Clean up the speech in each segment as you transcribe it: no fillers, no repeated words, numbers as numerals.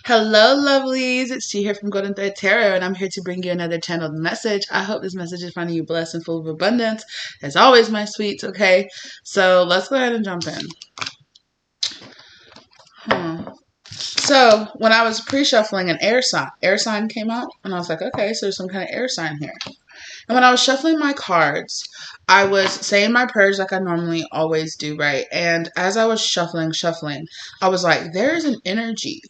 Hello, lovelies. It's Chi here from Golden Thread Tarot, and I'm here to bring you another channeled message. I hope this message is finding you blessed and full of abundance. As always, my sweets, okay? So let's go ahead and jump in. So when I was pre-shuffling, an air sign came out, and I was like, okay, so there's some kind of air sign here. And when I was shuffling my cards, I was saying my prayers like I normally always do, right? And as I was shuffling, I was like, there's an energy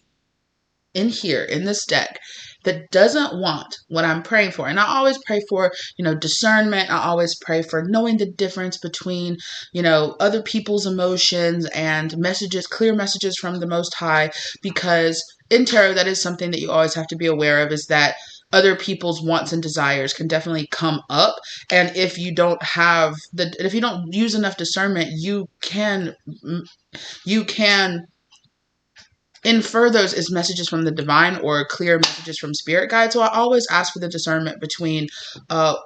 in here, in this deck, that doesn't want what I'm praying for. And I always pray for, discernment. I always pray for knowing the difference between, other people's emotions and messages, clear messages from the Most High, because in tarot, that is something that you always have to be aware of, is that other people's wants and desires can definitely come up. And if you don't use enough discernment, you can infer those as messages from the divine or clear messages from spirit guides. So I always ask for the discernment between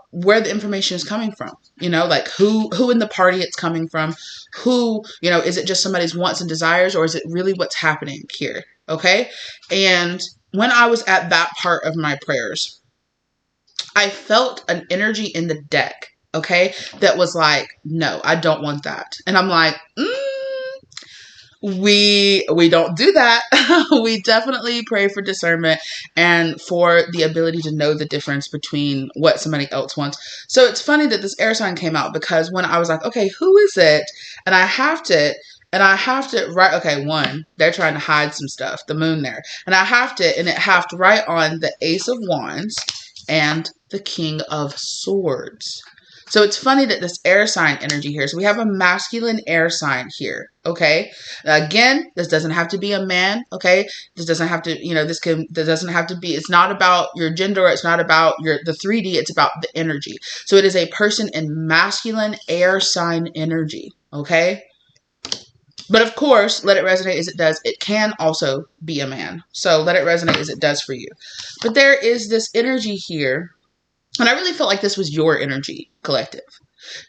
where the information is coming from, like who in the party it's coming from, who, is it just somebody's wants and desires, or is it really what's happening here? Okay. And when I was at that part of my prayers, I felt an energy in the deck, okay, that was like, no, I don't want that. And I'm like, we don't do that. We definitely pray for discernment and for the ability to know the difference between what somebody else wants. So it's funny that this air sign came out, because when I was like, okay, who is it? And I have to, right, okay, one, they're trying to hide some stuff, the moon there. And I have to, and it have to right on the Ace of Wands and the King of Swords. So it's funny that this air sign energy here. So we have a masculine air sign here. Okay. Again, this doesn't have to be a man. Okay. This doesn't have to, this doesn't have to be, it's not about your gender. It's not about the 3D. It's about the energy. So it is a person in masculine air sign energy. Okay. But of course, let it resonate as it does. It can also be a man. So let it resonate as it does for you. But there is this energy here. And I really felt like this was your energy, collective.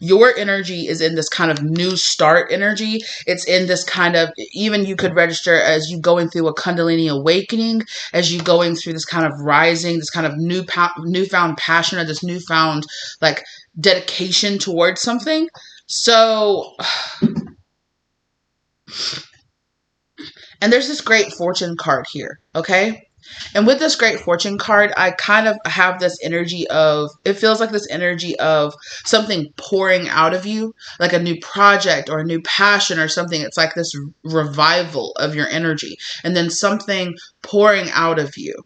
Your energy is in this kind of new start energy. It's in this kind of, even you could register as you going through a Kundalini awakening, as you going through this kind of rising, this kind of newfound passion, or this newfound like dedication towards something. So, and there's this great fortune card here, okay? And with this great fortune card, I kind of have this energy of, it feels like this energy of something pouring out of you, like a new project or a new passion or something. It's like this revival of your energy, and then something pouring out of you,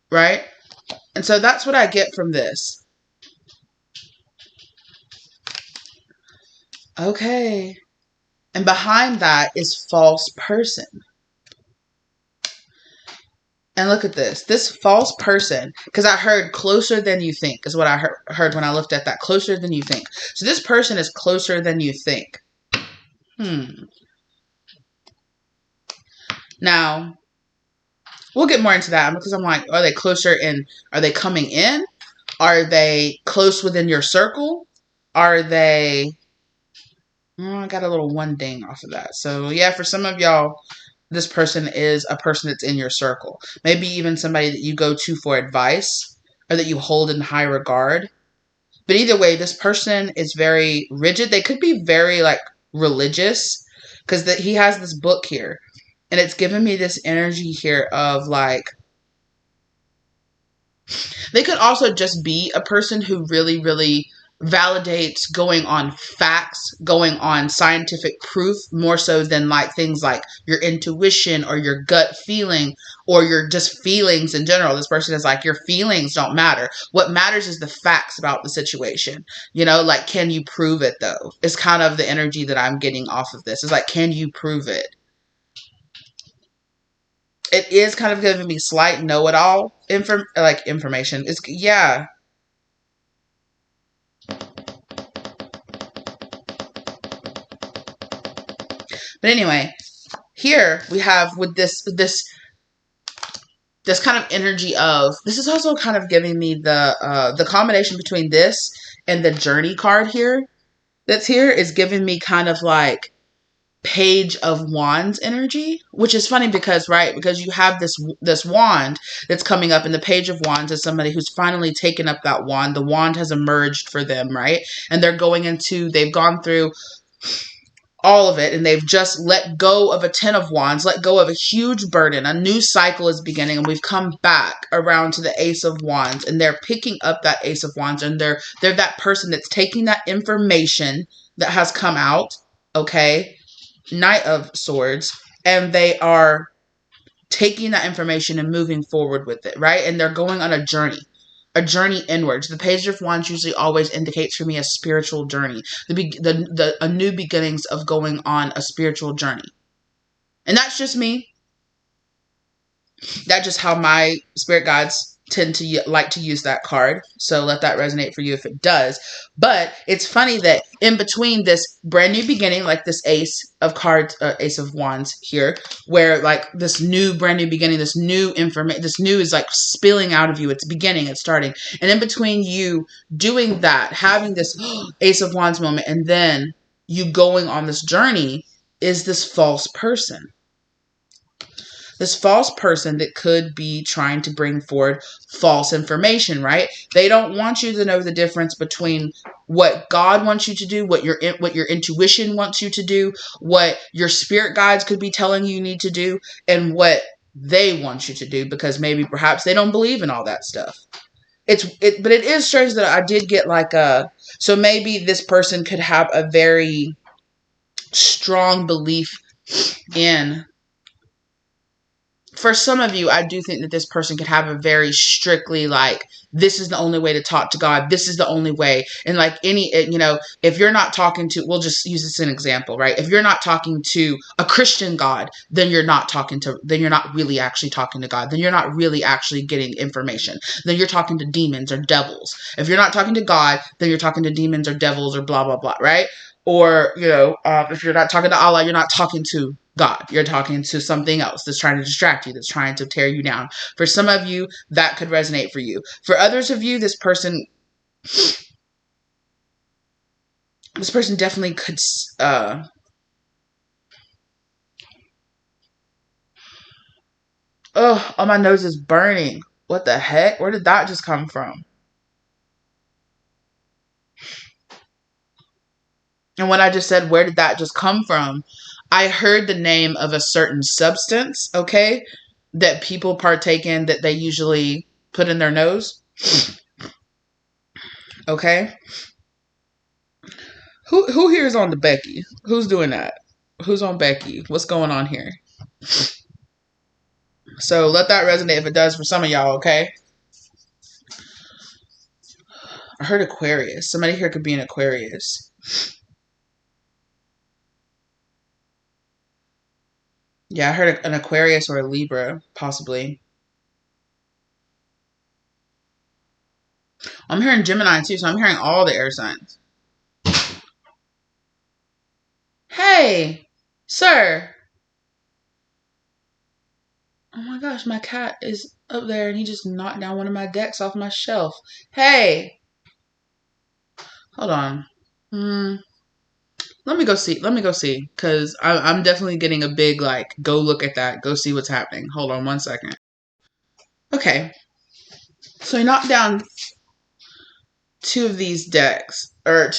right? And so that's what I get from this. Okay. And behind that is false person. And look at this false person, because I heard closer than you think is what I heard when I looked at that, closer than you think. So this person is closer than you think. Now, we'll get more into that, because I'm like, are they closer in, are they coming in? Are they close within your circle? Are they, I got a little one ding off of that. So yeah, for some of y'all, this person is a person that's in your circle. Maybe even somebody that you go to for advice, or that you hold in high regard. But either way, this person is very rigid. They could be very like religious, because he has this book here, and it's given me this energy here of like, they could also just be a person who really, really validates going on facts, going on scientific proof, more so than like things like your intuition or your gut feeling or your just feelings in general. This person is like, your feelings don't matter. What matters is the facts about the situation. Like, can you prove it though? It's kind of the energy that I'm getting off of this. It's like, can you prove it? It is kind of giving me slight know-it-all information. It's, yeah. But anyway, here we have with this kind of energy of, this is also kind of giving me the combination between this and the journey card here that's here is giving me kind of like Page of Wands energy, which is funny because, right, because you have this wand that's coming up, and the Page of Wands is somebody who's finally taken up that wand. The wand has emerged for them, right? And they've gone through all of it, and they've just let go of a 10 of Wands, let go of a huge burden. A new cycle is beginning, and we've come back around to the Ace of Wands, and they're picking up that Ace of Wands, and they're that person that's taking that information that has come out, okay? Knight of Swords, and they are taking that information and moving forward with it, right? And they're going on a journey inwards. The Page of Wands usually always indicates for me a spiritual journey, a new beginnings of going on a spiritual journey. And that's just me. That's just how my spirit guides tend to like to use that card. So let that resonate for you if it does. But it's funny that in between this brand new beginning, like this Ace of Cards, Ace of Wands here, where like this new brand new beginning, this new information, this new is like spilling out of you. It's beginning, it's starting. And in between you doing that, having this Ace of Wands moment, and then you going on this journey, is this false person. This false person that could be trying to bring forward false information, right? They don't want you to know the difference between what God wants you to do, what your intuition wants you to do, what your spirit guides could be telling you need to do, and what they want you to do, because maybe perhaps they don't believe in all that stuff. But it is strange that I did get like so maybe this person could have a very strong belief in. For some of you, I do think that this person could have a very strictly like, this is the only way to talk to God. This is the only way. And like if you're not talking to, we'll just use this as an example, right? If you're not talking to a Christian God, then you're not really actually talking to God. Then you're not really actually getting information. Then you're talking to demons or devils. If you're not talking to God, then you're talking to demons or devils or blah, blah, blah, right? Or, if you're not talking to Allah, you're not talking to God. You're talking to something else that's trying to distract you, that's trying to tear you down. For some of you, that could resonate for you. For others of you, this person definitely could, my nose is burning. What the heck? Where did that just come from? And when I just said, where did that just come from? I heard the name of a certain substance, okay, that people partake in, that they usually put in their nose. Okay. Who here is on the Becky? Who's doing that? Who's on Becky? What's going on here? So let that resonate if it does for some of y'all, okay? I heard Aquarius. Somebody here could be an Aquarius. Yeah, I heard an Aquarius or a Libra, possibly. I'm hearing Gemini too, so I'm hearing all the air signs. Hey, sir. Oh my gosh, my cat is up there and he just knocked down one of my decks off my shelf. Hey. Hold on. Let me go see. Because I'm definitely getting a big, like, go look at that. Go see what's happening. Hold on 1 second. Okay. So I knocked down 2 of these decks. Or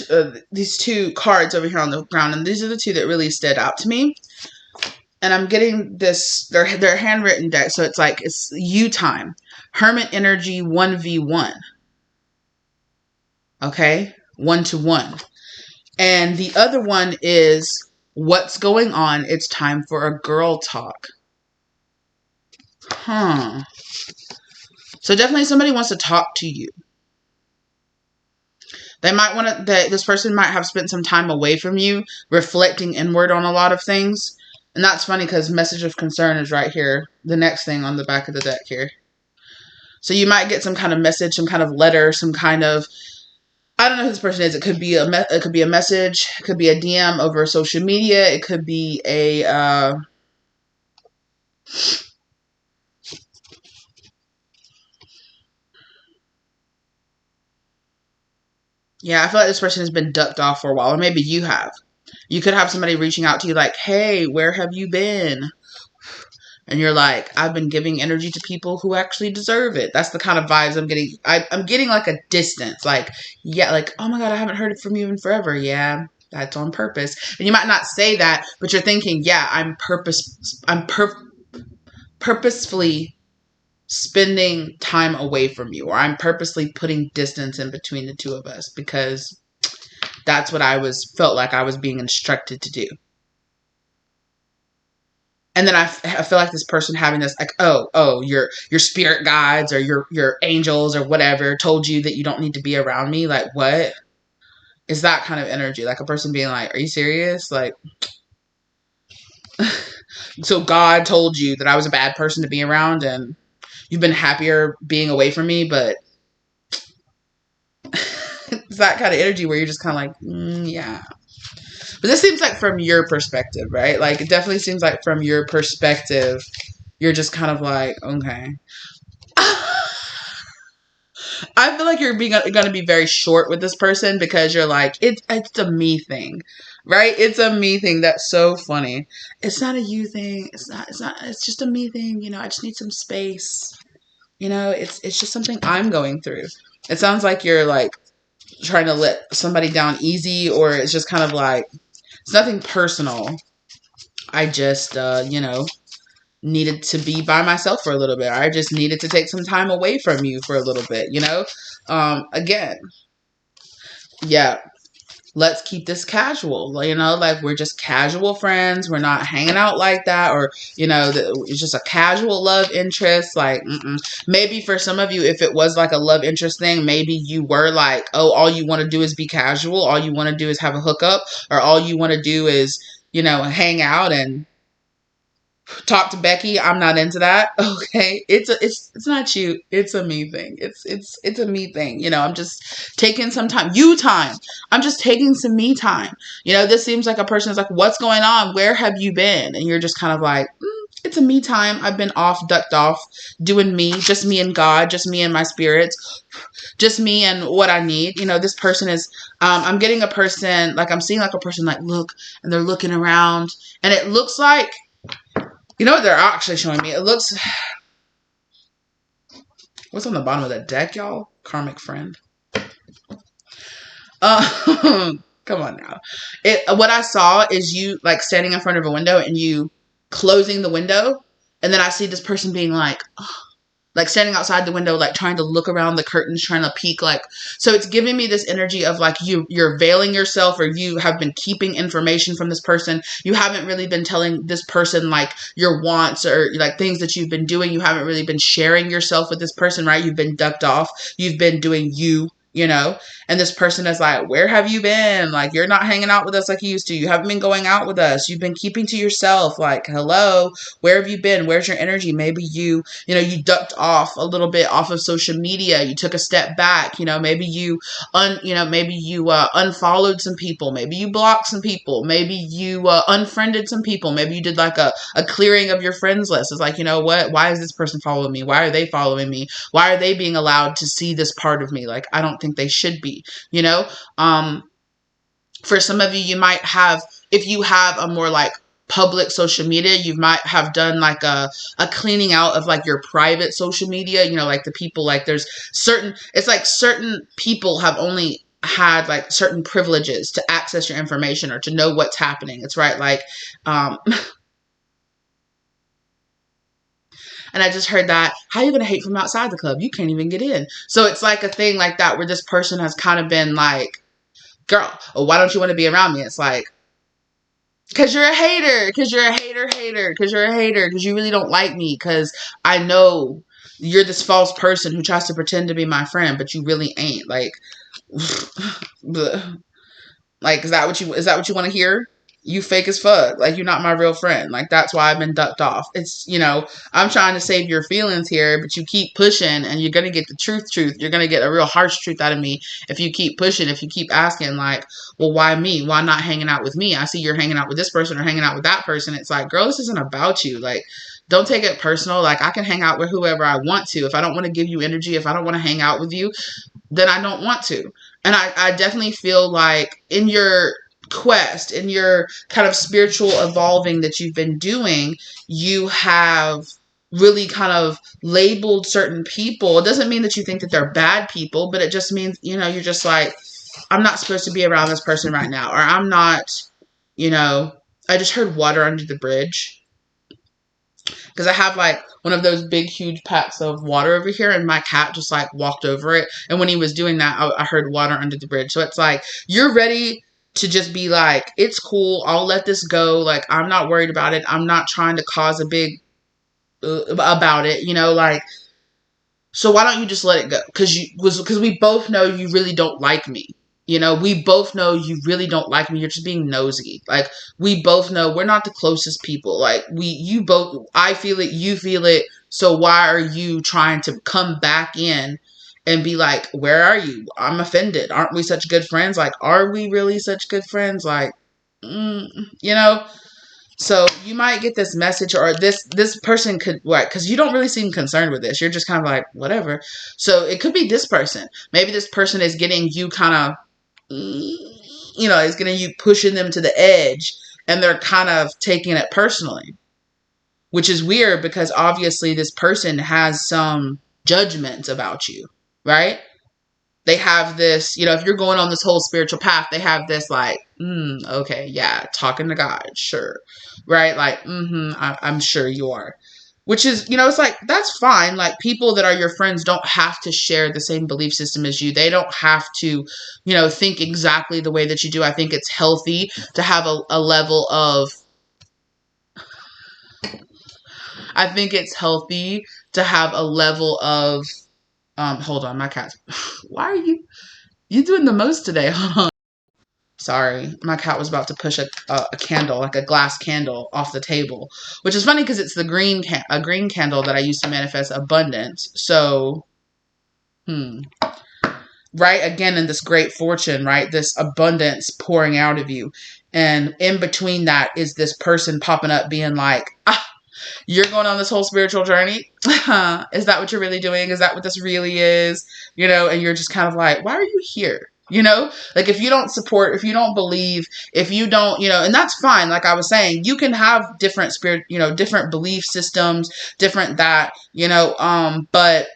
these 2 cards over here on the ground. And these are the 2 that really stood out to me. And I'm getting this, they're handwritten deck, so it's you time. Hermit Energy 1v1. Okay? 1-to-1. And the other one is what's going on. It's time for a girl talk. So definitely somebody wants to talk to you. They might want to, this person might have spent some time away from you, reflecting inward on a lot of things. And that's funny because message of concern is right here. The next thing on the back of the deck here. So you might get some kind of message, some kind of letter, some kind of, I don't know who this person is. It could be a message. It could be a DM over social media. It could be a, yeah, I feel like this person has been ducked off for a while, or maybe you have. You could have somebody reaching out to you like, hey, where have you been? And you're like, I've been giving energy to people who actually deserve it. That's the kind of vibes I'm getting. I'm getting like a distance. Like, yeah, like, oh my God, I haven't heard it from you in forever. Yeah, that's on purpose. And you might not say that, but you're thinking, yeah, I'm purposefully spending time away from you, or I'm purposely putting distance in between the two of us because that's what felt like I was being instructed to do. And then I feel like this person having this like, oh, your spirit guides or your angels or whatever told you that you don't need to be around me. Like, what is that kind of energy? Like a person being like, are you serious? Like, so God told you that I was a bad person to be around and you've been happier being away from me, but it's that kind of energy where you're just kind of like, yeah. But this seems like from your perspective, right? Like, it definitely seems like from your perspective, you're just kind of like, okay. I feel like you're going to be very short with this person because you're like, it's a me thing, right? It's a me thing. That's so funny. It's not a you thing. It's just a me thing. You know, I just need some space. You know, it's just something I'm going through. It sounds like you're like trying to let somebody down easy, or it's just kind of like, it's nothing personal. I just, needed to be by myself for a little bit. I just needed to take some time away from you for a little bit, Again, yeah, let's keep this casual, like we're just casual friends. We're not hanging out like that, or, it's just a casual love interest. Like, maybe for some of you, if it was like a love interest thing, maybe you were like, oh, all you want to do is be casual. All you want to do is have a hookup, or all you want to do is, hang out and talk to Becky. I'm not into that. Okay. It's not you. It's a me thing. It's a me thing. I'm just taking some time. I'm just taking some me time. This seems like a person is like, what's going on? Where have you been? And you're just kind of like, it's a me time. I've been ducked off, doing me, just me and God, just me and my spirits, just me and what I need. This person is, I'm getting a person, like I'm seeing like a person like look, and they're looking around, and it looks like, you know what they're actually showing me? It looks... What's on the bottom of that deck, y'all? Karmic friend. Come on now. What I saw is you, like, standing in front of a window and you closing the window. And then I see this person being like... like standing outside the window, like trying to look around the curtains, trying to peek, like, so it's giving me this energy of like you're veiling yourself, or you have been keeping information from this person. You haven't really been telling this person like your wants or like things that you've been doing. You haven't really been sharing yourself with this person, right? You've been ducked off. You've been doing you. And this person is like, where have you been? Like, you're not hanging out with us like you used to. You haven't been going out with us. You've been keeping to yourself. Like, hello, where have you been? Where's your energy? Maybe you ducked off a little bit off of social media. You took a step back. Maybe you unfollowed some people. Maybe you blocked some people. Maybe you unfriended some people. Maybe you did like a clearing of your friends list. It's like, you know what? Why is this person following me? Why are they following me? Why are they being allowed to see this part of me? Like, I don't think they should be, for some of you, you might have, if you have a more like public social media, you might have done like a cleaning out of like your private social media, like the people, like there's certain people have only had like certain privileges to access your information or to know what's happening. It's right. Like, and I just heard that, how are you going to hate from outside the club? You can't even get in. So it's like a thing like that where this person has kind of been like, girl, why don't you want to be around me? It's like, because you're a hater, because you're a hater, because you're a hater, because you really don't like me, because I know you're this false person who tries to pretend to be my friend, but you really ain't. Like, like, is that what you want to hear? You fake as fuck. Like, you're not my real friend. Like, that's why I've been ducked off. It's, I'm trying to save your feelings here, but you keep pushing and you're going to get the truth. You're going to get a real harsh truth out of me if you keep pushing, if you keep asking like, well, why me? Why not hanging out with me? I see you're hanging out with this person or hanging out with that person. It's like, girl, this isn't about you. Like, don't take it personal. Like, I can hang out with whoever I want to. If I don't want to give you energy, if I don't want to hang out with you, then I don't want to. And I definitely feel like in your quest, in your kind of spiritual evolving that you've been doing, you have really kind of labeled certain people. It doesn't mean that you think that they're bad people, but it just means, you're just like, I'm not supposed to be around this person right now. Or I'm not, I just heard water under the bridge. Because I have like one of those big, huge packs of water over here, and my cat just like walked over it. And when he was doing that, I heard water under the bridge. So it's like, you're ready to just be like, it's cool. I'll let this go. Like, I'm not worried about it. I'm not trying to cause a big about it, like, so why don't you just let it go? Because we both know you really don't like me. We both know you really don't like me. You're just being nosy. Like, we both know we're not the closest people. Like, I feel it, you feel it. So why are you trying to come back in and be like, where are you? I'm offended. Aren't we such good friends? Like, are we really such good friends? Like, So you might get this message, or this person could, what? Because you don't really seem concerned with this. You're just kind of like, whatever. So it could be this person. Maybe this person is getting you kind of, is getting you, pushing them to the edge, and they're kind of taking it personally, which is weird because obviously this person has some judgments about you, right? They have this, if you're going on this whole spiritual path, they have this like, okay, yeah, talking to God, sure. Right? Like, I'm sure you are. Which is, it's like, that's fine. Like, people that are your friends don't have to share the same belief system as you. They don't have to, think exactly the way that you do. I think it's healthy to have a level of, hold on, my cat's, why are you doing the most today? Hold on. Sorry, my cat was about to push a candle, like a glass candle, off the table, which is funny because it's a green candle that I used to manifest abundance. So, right, again, in this great fortune, right, this abundance pouring out of you, and in between that is this person popping up being like, you're going on this whole spiritual journey? Is that what you're really doing? Is that what this really is? And you're just kind of like, why are you here? Like, if you don't support, if you don't believe, if you don't, and that's fine. Like I was saying, you can have different different belief systems, different that, but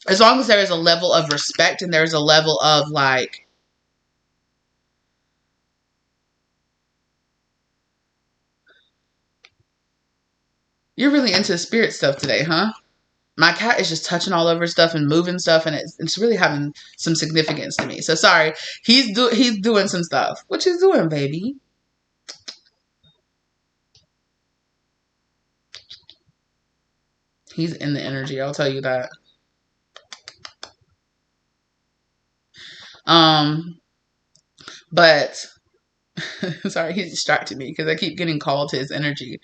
as long as there is a level of respect and there's a level of like, you're really into spirit stuff today, huh? My cat is just touching all over stuff and moving stuff, and it's really having some significance to me. So sorry, he's doing some stuff. What you doing, baby? He's in the energy, I'll tell you that. But sorry, he's distracted me because I keep getting called to his energy.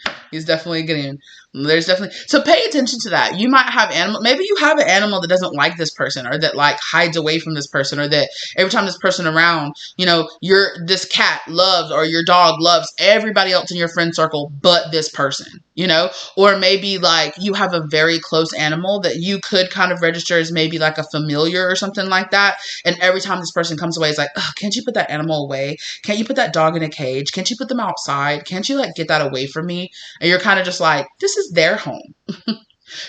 There's definitely, so pay attention to that. You might have maybe you have an animal that doesn't like this person, or that like hides away from this person, or that every time this person around, this cat loves, or your dog loves everybody else in your friend circle, but this person, or maybe like you have a very close animal that you could kind of register as maybe like a familiar or something like that. And every time this person comes away, it's like, oh, can't you put that animal away? Can't you put that dog in a cage? Can't you put them outside? Can't you like get that away from me? And you're kind of just like, this is their home.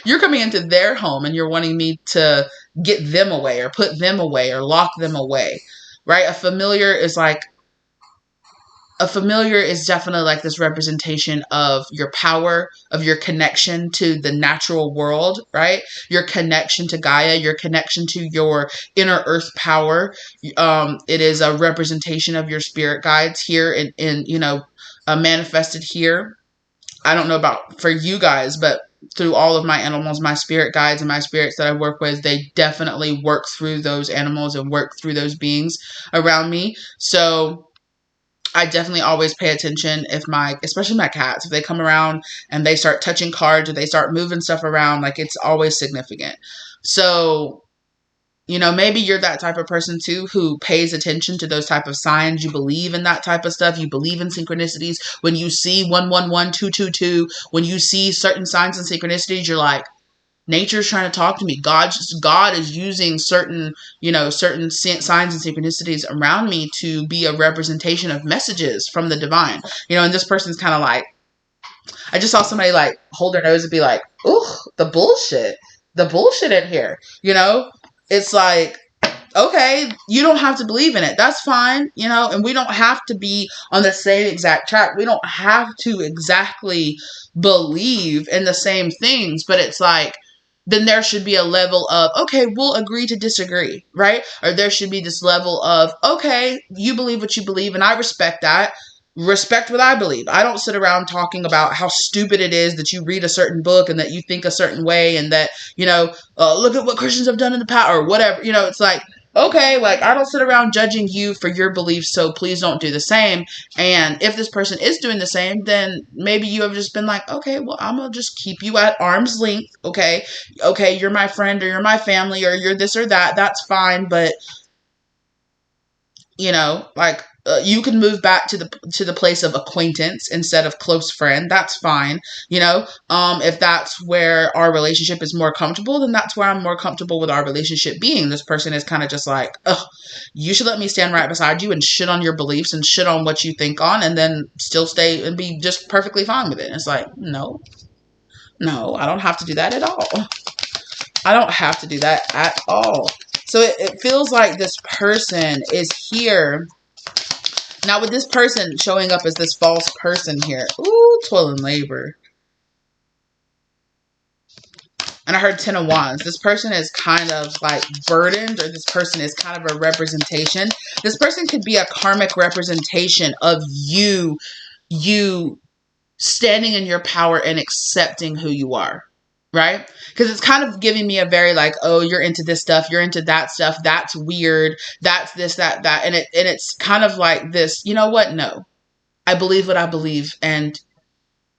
You're coming into their home and you're wanting me to get them away, or put them away, or lock them away, right? A familiar is definitely like this representation of your power, of your connection to the natural world, right? Your connection to Gaia, your connection to your inner earth power. It is a representation of your spirit guides here in manifested here. I don't know about for you guys, but through all of my animals, my spirit guides and my spirits that I work with, they definitely work through those animals and work through those beings around me. So I definitely always pay attention especially my cats, if they come around and they start touching cards or they start moving stuff around, like it's always significant. So, maybe you're that type of person too, who pays attention to those type of signs. You believe in that type of stuff. You believe in synchronicities. When you see 111, 222, when you see certain signs and synchronicities, you're like, Nature's trying to talk to me. God is using certain, certain signs and synchronicities around me to be a representation of messages from the divine. And this person's kind of like, I just saw somebody like hold their nose and be like, ooh, the bullshit in here. It's like, okay, you don't have to believe in it. That's fine, and we don't have to be on the same exact track. We don't have to exactly believe in the same things, but it's like, then there should be a level of, okay, we'll agree to disagree, right? Or there should be this level of, okay, you believe what you believe, and I respect that. Respect what I believe. I don't sit around talking about how stupid it is that you read a certain book and that you think a certain way and that, look at what Christians have done in the past or whatever. It's like, okay, like I don't sit around judging you for your beliefs, so please don't do the same. And if this person is doing the same, then maybe you have just been like, okay, well, I'm going to just keep you at arm's length. Okay, you're my friend or you're my family or you're this or that. That's fine. But, you can move back to the place of acquaintance instead of close friend. That's fine. If that's where our relationship is more comfortable, then that's where I'm more comfortable with our relationship being. This person is kind of just like, ugh, you should let me stand right beside you and shit on your beliefs and shit on what you think on, and then still stay and be just perfectly fine with it. And it's like, no, I don't have to do that at all. I don't have to do that at all. So it feels like this person is here. Now, with this person showing up as this false person here, ooh, toil and labor. And I heard 10 of Wands. This person is kind of like burdened, or this person is kind of a representation. This person could be a karmic representation of you standing in your power and accepting who you are. Right? Because it's kind of giving me a very like, oh, you're into this stuff, you're into that stuff, that's weird, that's this, that, and it's kind of like this, you know what? No. I believe what I believe, and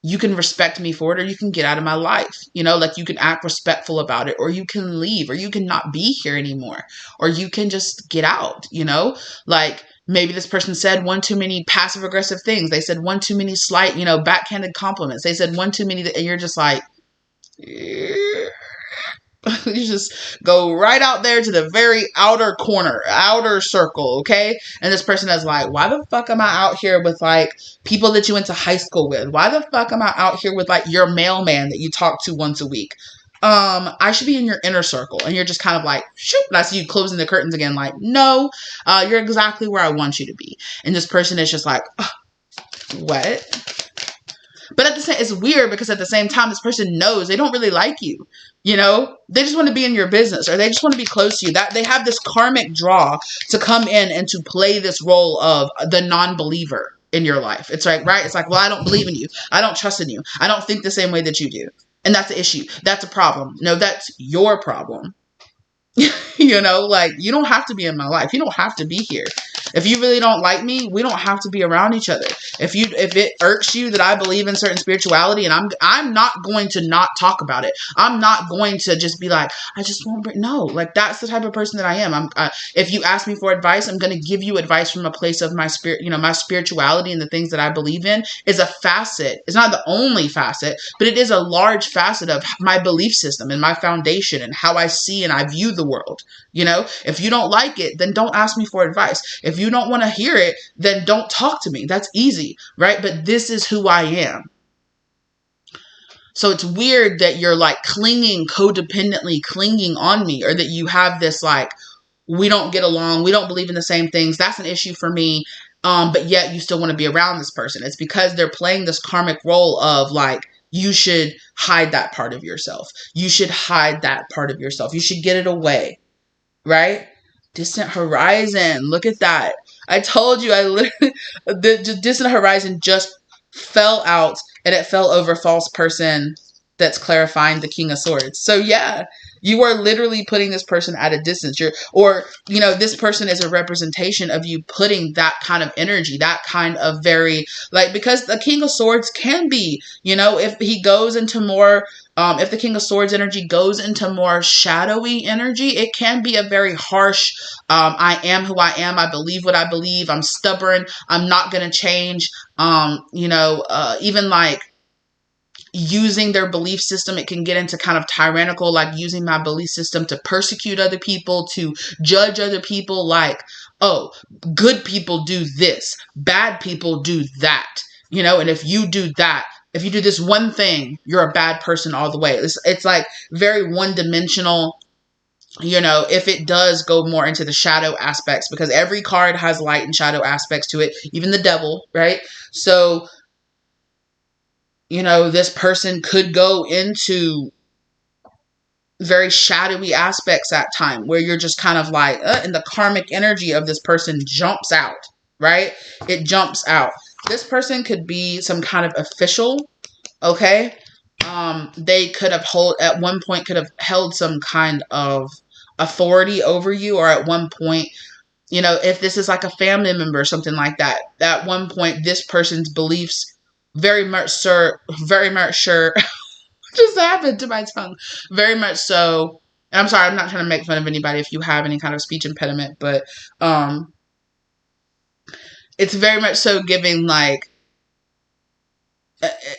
you can respect me for it, or you can get out of my life. Like you can act respectful about it, or you can leave, or you can not be here anymore, or you can just get out, like maybe this person said one too many passive aggressive things. They said one too many slight, backhanded compliments. They said one too many, and you're just like, you just go right out there to the very outer corner, outer circle, okay? And this person is like, why the fuck am I out here with like people that you went to high school with? Why the fuck am I out here with like your mailman that you talk to once a week? I should be in your inner circle. And you're just kind of like, shoot, and I see you closing the curtains again, like, no, you're exactly where I want you to be. And this person is just like, what? But at the same, it's weird because at the same time, this person knows they don't really like you. They just want to be in your business, or they just want to be close to you. That they have this karmic draw to come in and to play this role of the non-believer in your life. It's like, right? It's like, well, I don't believe in you. I don't trust in you. I don't think the same way that you do. And that's the issue. That's a problem. No, that's your problem. Like you don't have to be in my life. You don't have to be here. If you really don't like me, we don't have to be around each other. If it irks you that I believe in certain spirituality, and I'm not going to not talk about it. I'm not going to just be like, I just won't bring, no, like that's the type of person that I am. If you ask me for advice, I'm going to give you advice from a place of my spirit, my spirituality and the things that I believe in is a facet. It's not the only facet, but it is a large facet of my belief system and my foundation and how I see and I view the world. If you don't like it, then don't ask me for advice. If you don't want to hear it, then don't talk to me. That's easy, right? But this is who I am. So it's weird that you're like codependently clinging on me, or that you have this like, we don't get along, we don't believe in the same things. That's an issue for me. But yet you still want to be around this person. It's because they're playing this karmic role of like, you should hide that part of yourself. You should hide that part of yourself. You should get it away. Right? Distant horizon. Look at that. I told you, the distant horizon just fell out, and it fell over false person that's clarifying the King of Swords. So yeah, you are literally putting this person at a distance. This person is a representation of you putting that kind of energy, that kind of very, like, because the King of Swords can be, if he goes into more, if the King of Swords energy goes into more shadowy energy, it can be a very harsh, I am who I am, I believe what I believe, I'm stubborn, I'm not going to change, even like, using their belief system. It can get into kind of tyrannical, like using my belief system to persecute other people, to judge other people, like, oh, good people do this, bad people do that, you know, and if you do that, if you do this one thing, you're a bad person all the way. It's like very one-dimensional, you know, if it does go more into the shadow aspects, because every card has light and shadow aspects to it, even the devil, right? So, you know, this person could go into very shadowy aspects at time where you're just kind of like, and the karmic energy of this person jumps out, right? It jumps out. This person could be some kind of official, okay? They could have at one point could have held some kind of authority over you, or at one point, you know, if this is like a family member or something like that, at one point, this person's beliefs very much sure, just happened to my tongue. Very much so. And I'm sorry, I'm not trying to make fun of anybody if you have any kind of speech impediment, but it's very much so giving like,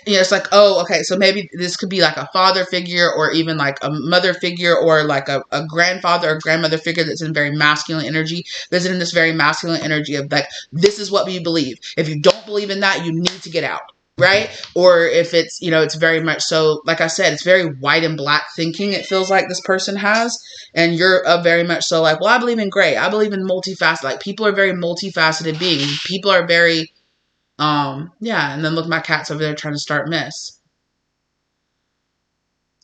you know, it's like, oh, okay, so maybe this could be like a father figure, or even like a mother figure, or like a grandfather or grandmother figure that's in very masculine energy. That's in this very masculine energy of like, this is what we believe. If you don't believe in that, you need to get out. Right? Or if it's, you know, it's very much so, like I said, it's very white and black thinking, it feels like this person has. And you're very much so like, well, I believe in gray. I believe in multifaceted. Like, people are very multifaceted beings. People are very, yeah. And then look, my cat's over there trying to start mess.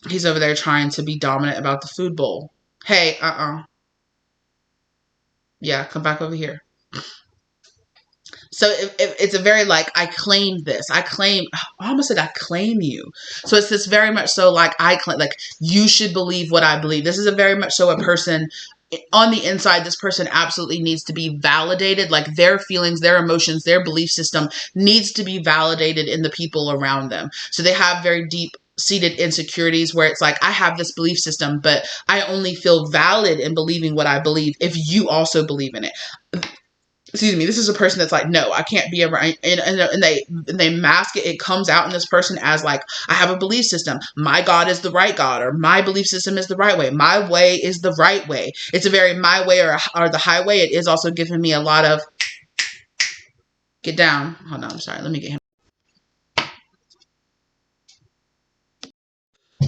He's over there trying to be dominant about the food bowl. Hey, yeah, come back over here. So if it's a very like, I claim this. I almost said I claim you. So it's this very much so like, I claim, like, you should believe what I believe. This is a very much so a person on the inside. This person absolutely needs to be validated. Like, their feelings, their emotions, their belief system needs to be validated in the people around them. So they have very deep seated insecurities where it's like, I have this belief system, but I only feel valid in believing what I believe if you also believe in it. Excuse me, this is a person that's like, no, I can't be around, and they mask it. It comes out in this person as like, I have a belief system. My God is the right God, or my belief system is the right way. My way is the right way. It's a very my way or the highway. It is also giving me a lot of, get down. Hold on, I'm sorry. Let me get him.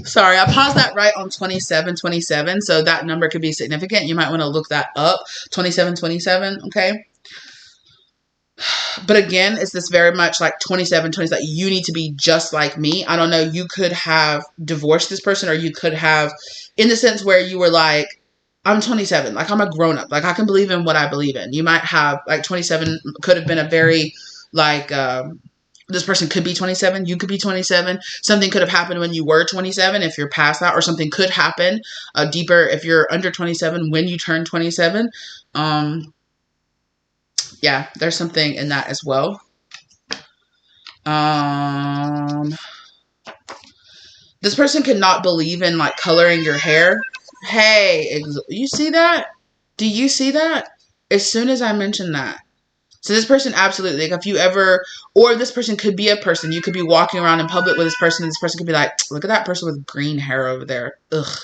Sorry, I paused that right on 2727, so that number could be significant. You might want to look that up. 2727, okay? But again, it's this very much like 27, like, you need to be just like me. I don't know. You could have divorced this person, or you could have, in the sense where you were like, I'm 27. Like, I'm a grown up. Like, I can believe in what I believe in. You might have, like, 27 could have been a very, like, this person could be 27. You could be 27. Something could have happened when you were 27 if you're past that, or something could happen deeper if you're under 27 when you turn 27. Yeah, there's something in that as well. This person could not believe in like coloring your hair. Hey, you see that? Do you see that? As soon as I mentioned that. So this person absolutely, like, if you ever, or this person could be a person, you could be walking around in public with this person, and this person could be like, look at that person with green hair over there. Ugh.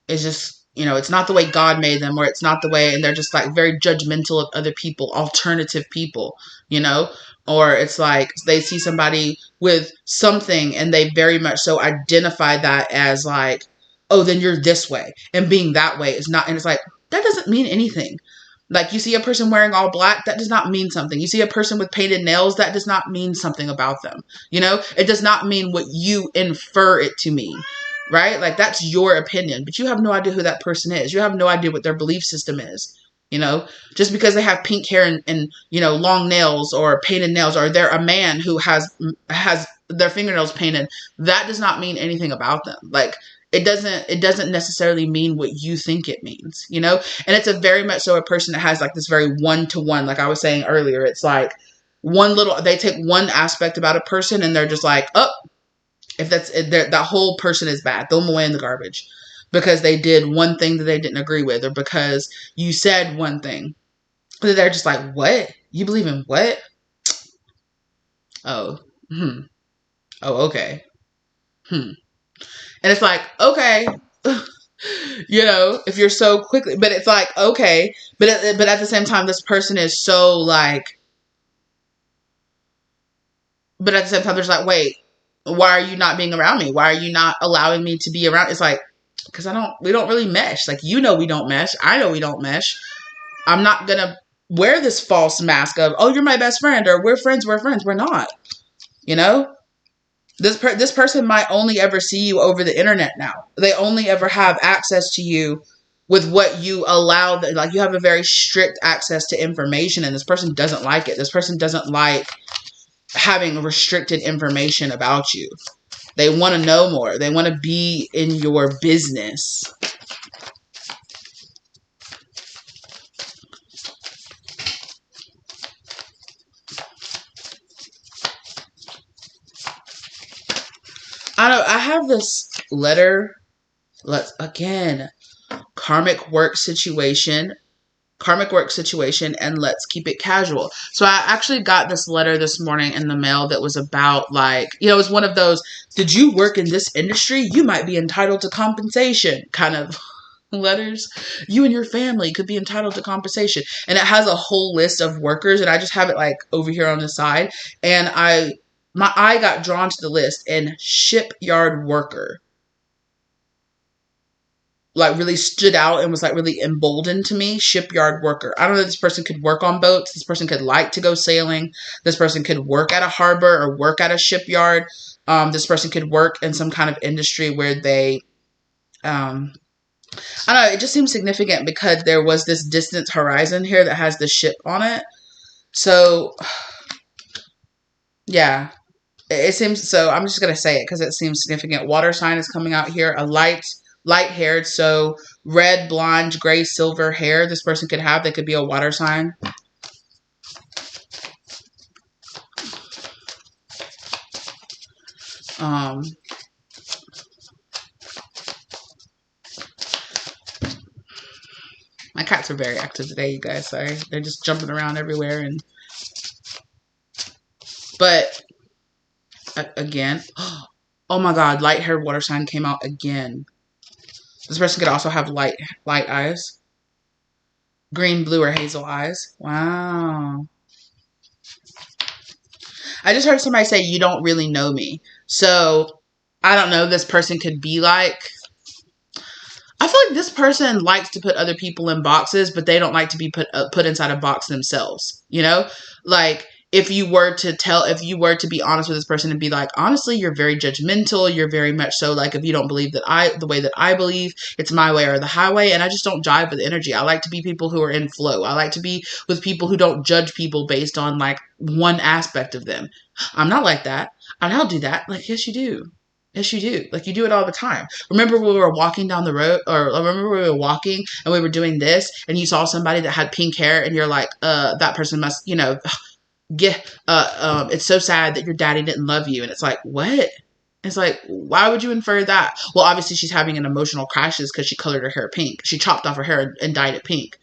It's just, you know, it's not the way God made them, or it's not the way, and they're just like very judgmental of other people, alternative people, you know, or it's like they see somebody with something and they very much so identify that as like, oh, then you're this way, and being that way is not, and it's like, that doesn't mean anything. Like, you see a person wearing all black, that does not mean something. You see a person with painted nails, that does not mean something about them. You know, it does not mean what you infer it to mean. Right? Like, that's your opinion, but you have no idea who that person is. You have no idea what their belief system is. You know, just because they have pink hair and you know, long nails or painted nails, or they're a man who has their fingernails painted, that does not mean anything about them. Like, it doesn't necessarily mean what you think it means, you know? And it's a very much so a person that has like this very one-to-one, like I was saying earlier, it's like they take one aspect about a person and they're just like, oh, if that whole person is bad, throw them away in the garbage because they did one thing that they didn't agree with, or because you said one thing. They're just like, what? You believe in what? Oh, Oh, okay. And it's like, okay. You know, if you're so quickly, but it's like, okay, but at the same time, this person is so like, but at the same time, there's like, wait, why are you not being around me? Why are you not allowing me to be around? It's like, because we don't really mesh. Like, you know, we don't mesh. I know we don't mesh. I'm not gonna wear this false mask of, oh, you're my best friend, or we're friends. We're not. You know, this person might only ever see you over the internet now. They only ever have access to you with what you allow. Like, you have a very strict access to information, and this person doesn't like it. This person doesn't like having restricted information about you. They want to know more. They want to be in your business. I know I have this letter. Let's again, karmic work situation, and let's keep it casual. So I actually got this letter this morning in the mail that was about, like, you know, it was one of those, did you work in this industry? You might be entitled to compensation kind of letters. You and your family could be entitled to compensation. And it has a whole list of workers, and I just have it like over here on the side. And my eye got drawn to the list, and shipyard worker like really stood out and was like really emboldened to me. Shipyard worker. I don't know if this person could work on boats. This person could like to go sailing. This person could work at a harbor or work at a shipyard. This person could work in some kind of industry where they, I don't know, it just seems significant because there was this distant horizon here that has the ship on it. So, yeah, it seems, so I'm just going to say it because it seems significant. Water sign is coming out here. A light-haired, so red, blonde, gray, silver hair this person could have. They could be a water sign. My cats are very active today, you guys. Sorry. They're just jumping around everywhere. But, again, oh my God, light-haired water sign came out again. This person could also have light eyes. Green, blue, or hazel eyes. Wow. I just heard somebody say, you don't really know me. So, I don't know. This person could be like, I feel like this person likes to put other people in boxes, but they don't like to be put inside a box themselves. You know? Like, if you were to be honest with this person and be like, honestly, you're very judgmental. You're very much so like, if you don't believe the way that I believe, it's my way or the highway. And I just don't jive with energy. I like to be people who are in flow. I like to be with people who don't judge people based on like one aspect of them. I'm not like that. I don't do that. Like, yes, you do. Yes, you do. Like, you do it all the time. Remember when we were walking down the road, or remember we were walking and we were doing this and you saw somebody that had pink hair and you're like, that person must, you know, it's so sad that your daddy didn't love you. And it's like, what? It's like, why would you infer that? Well, obviously she's having an emotional crisis because she colored her hair pink. She chopped off her hair and dyed it pink.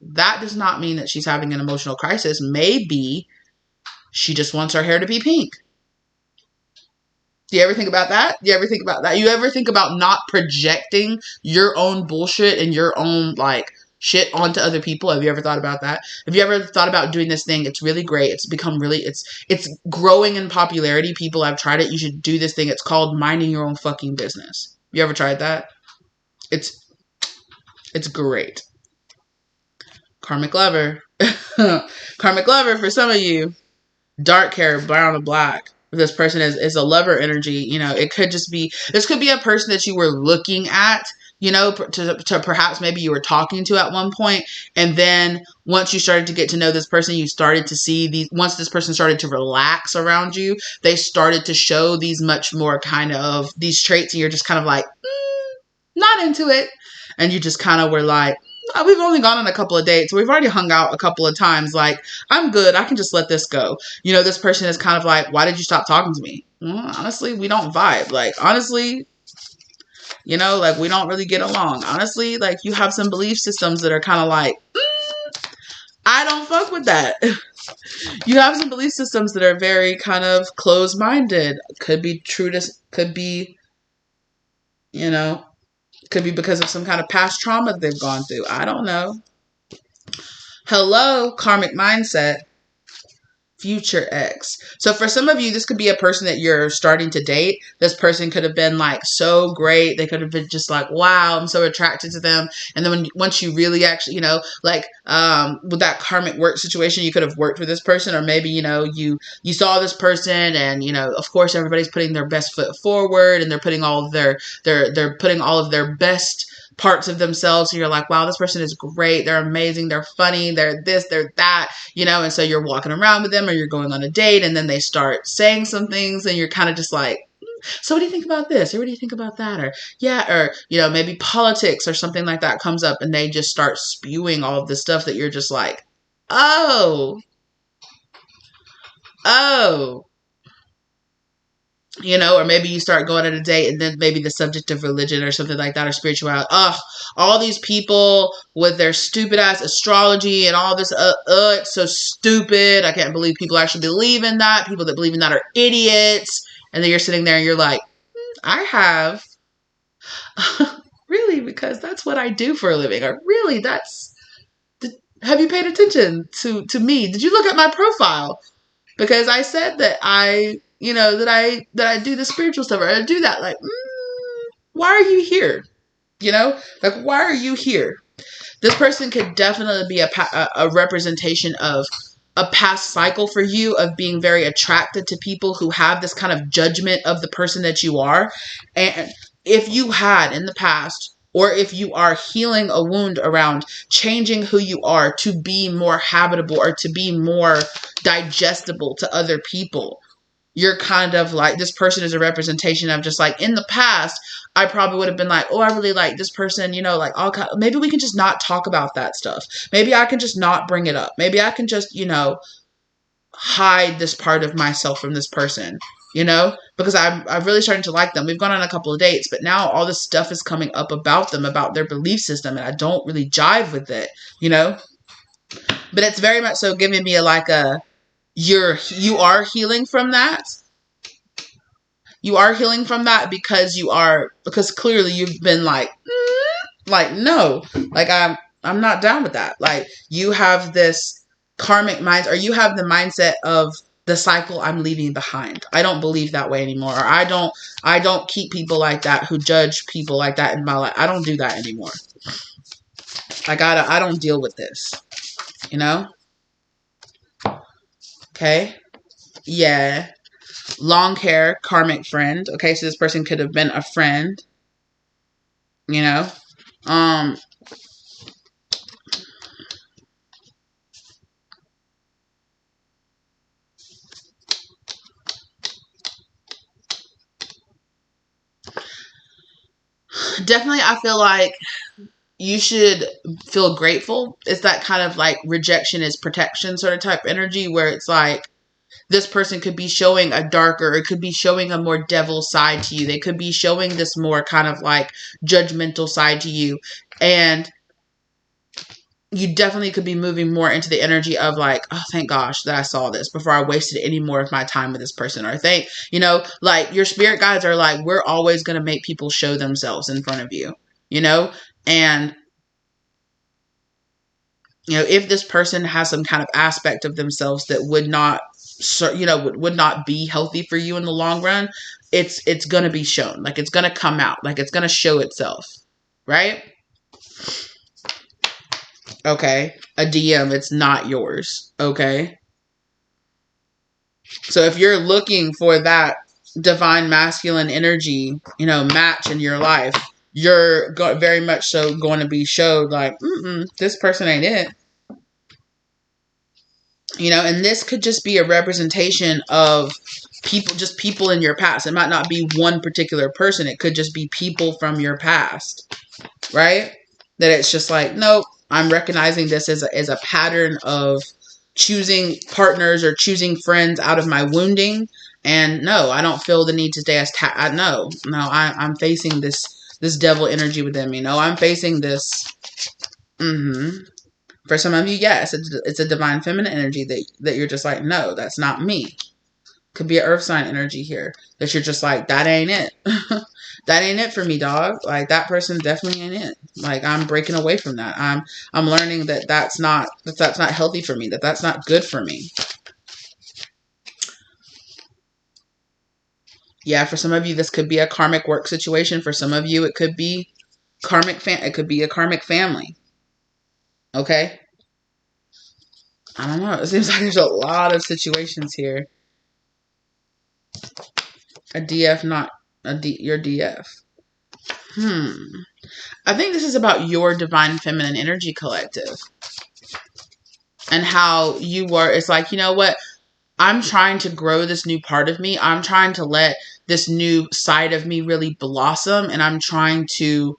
That does not mean that she's having an emotional crisis. Maybe she just wants her hair to be pink. Do you ever think about that? You ever think about not projecting your own bullshit and your own like shit onto other people? Have you ever thought about that? Have you ever thought about doing this thing? It's really great. It's become really, it's growing in popularity. People have tried it. You should do this thing. It's called minding your own fucking business. You ever tried that? It's great. Karmic lover. Karmic lover for some of you. Dark hair, brown and black. This person is a lover energy. You know, it could just be, this could be a person that you were looking at, you know, to perhaps maybe you were talking to at one point. And then once you started to get to know this person, you started to see once this person started to relax around you, they started to show these much more kind of these traits. And you're just kind of like, not into it. And you just kind of were like, we've only gone on a couple of dates. We've already hung out a couple of times. Like, I'm good. I can just let this go. You know, this person is kind of like, why did you stop talking to me? Well, honestly, we don't vibe. Like, honestly, you know, like, we don't really get along. Honestly, like, you have some belief systems that are kind of like, I don't fuck with that. You have some belief systems that are very kind of closed-minded. Could be true to, could be, you know, could be because of some kind of past trauma that they've gone through. I don't know. Hello, karmic mindset. Future ex. So for some of you, this could be a person that you're starting to date. This person could have been like so great. They could have been just like, wow, I'm so attracted to them. And then once you really actually, like with that karmic work situation, you could have worked with this person, or maybe, you saw this person and, of course everybody's putting their best foot forward and they're putting all of they're putting all of their best parts of themselves. So you're like, wow, this person is great. They're amazing. They're funny. They're this, they're that, and so you're walking around with them or you're going on a date and then they start saying some things and you're kind of just like, so what do you think about this? Or what do you think about that? Or yeah, or, maybe politics or something like that comes up and they just start spewing all of this stuff that you're just like, oh, or maybe you start going on a date and then maybe the subject of religion or something like that, or spirituality. All these people with their stupid ass astrology and all this, it's so stupid. I can't believe people actually believe in that. People that believe in that are idiots. And then you're sitting there and you're like, I have. Really? Because that's what I do for a living. Or really, have you paid attention to me? Did you look at my profile? Because I said that I do the spiritual stuff, or I do that. Like, why are you here? Like, why are you here? This person could definitely be a representation of a past cycle for you of being very attracted to people who have this kind of judgment of the person that you are. And if you had in the past, or if you are healing a wound around changing who you are to be more habitable or to be more digestible to other people, you're kind of like, this person is a representation of just like, in the past, I probably would have been like, oh, I really like this person, like maybe we can just not talk about that stuff. Maybe I can just not bring it up. Maybe I can just, hide this part of myself from this person, because I'm really starting to like them. We've gone on a couple of dates, but now all this stuff is coming up about them, about their belief system, and I don't really jive with it, but it's very much so giving me you are healing from that. You are healing from that because clearly you've been like no, like I'm not down with that. Like, you have this karmic mind, or you have the mindset of the cycle I'm leaving behind. I don't believe that way anymore. Or I don't keep people like that who judge people like that in my life. I don't do that anymore. I don't deal with this, Okay. Yeah. Long hair, karmic friend. Okay, so this person could have been a friend. Definitely, I feel like you should feel grateful. It's that kind of like rejection is protection sort of type energy, where it's like, this person could be showing a darker, it could be showing a more devil side to you. They could be showing this more kind of like judgmental side to you. And you definitely could be moving more into the energy of like, oh, thank gosh that I saw this before I wasted any more of my time with this person. Or like your spirit guides are like, we're always going to make people show themselves in front of you, and if this person has some kind of aspect of themselves that would not be healthy for you in the long run, it's going to be shown. Like, it's going to come out. Like, it's going to show itself. Right? Okay. A DM, it's not yours. Okay. So if you're looking for that divine masculine energy, match in your life, you're very much so going to be showed like, this person ain't it. And this could just be a representation of people in your past. It might not be one particular person. It could just be people from your past, right? That it's just like, nope, I'm recognizing this as a pattern of choosing partners or choosing friends out of my wounding. And no, I don't feel the need to stay as I'm facing this devil energy with them. I'm facing this. For some of you, yes, it's a divine feminine energy that you're just like, no, that's not me. Could be an earth sign energy here that you're just like, that ain't it. That ain't it for me, dog. Like, that person definitely ain't it. Like, I'm breaking away from that. I'm learning that that's not healthy for me, that's not good for me. Yeah, for some of you, this could be a karmic work situation. For some of you, it could be it could be a karmic family. Okay? I don't know. It seems like there's a lot of situations here. A DF, not your DF. I think this is about your divine feminine energy collective. And how you are, it's like, you know what? I'm trying to grow this new part of me. I'm trying to let this new side of me really blossom. And I'm trying to